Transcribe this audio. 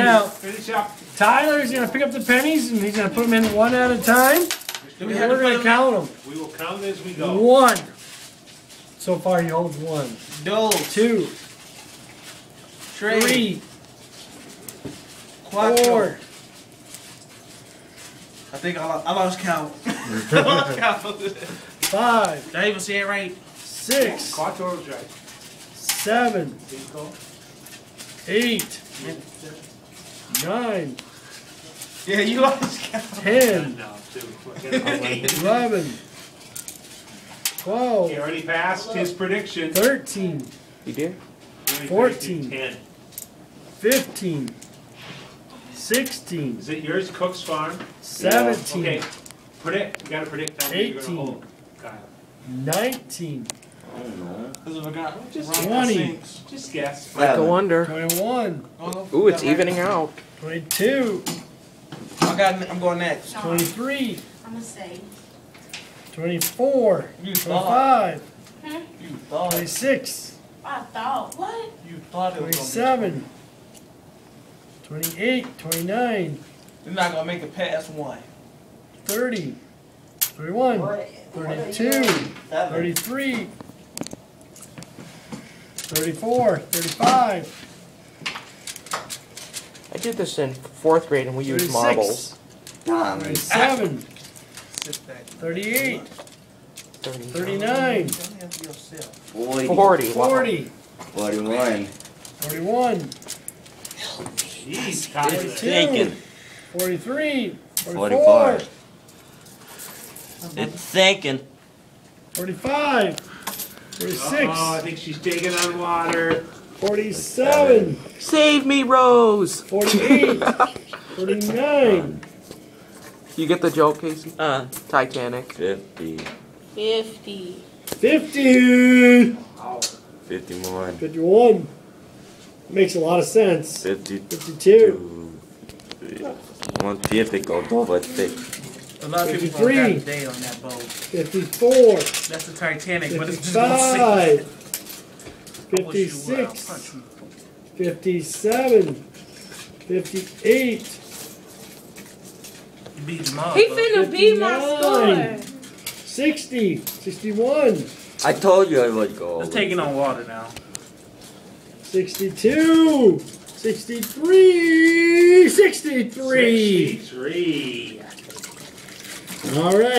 Now, finish up. Tyler's going to pick up the pennies and he's going to put them in one at a time. And we're going to count them. We will count as we go. 1. So far he holds 1. 2. 3. 4. I think I lost count. 5. Did I even say it right? 6. Quattro's right. 7. 8. 9. Yeah, you lost count. 10. No, 2. 11. 12. He already passed his prediction. 13. You did? 14. 10. 15. 16. Is it yours, Cook's Farm? 17. Okay. Predict. You gotta predict how many you're gonna 18. hold. Kyle. 19. I don't know. Because if I got Just 20. Just guess. Like a wonder. 21. Ooh, it's evening out. 22. I'm going next. 23. I'm gonna say. 24. You thought. 25. You thought. 26. I thought. What? You thought it was 27. 28. 29. You're not gonna make it past 1. 30. 31. 32. 33. 34. 35. I did this in 4th grade and we used 36. marbles. 37. Sit back. 38. 30. 39. 40. 40. 41. 41. Jeez, Kyle. 42. 43. 44. 45. It's sinking. 45. 46. Oh, I think she's taking on water. 47. Save me, Rose! 48. 49. You get the joke, Casey? Titanic. 50. 50. 50. 51. 51. Makes a lot of sense. 52. 52. 150 but thick. A lot of people 53. got a day on that boat. 54. That's the Titanic, but it's just gonna sink. 55. 56. 57. 58. You beat them all. He finna beat my 59. score. 60. 61. I told you I would go. Let's take it on water now. 62. 63. 63. 63. All right.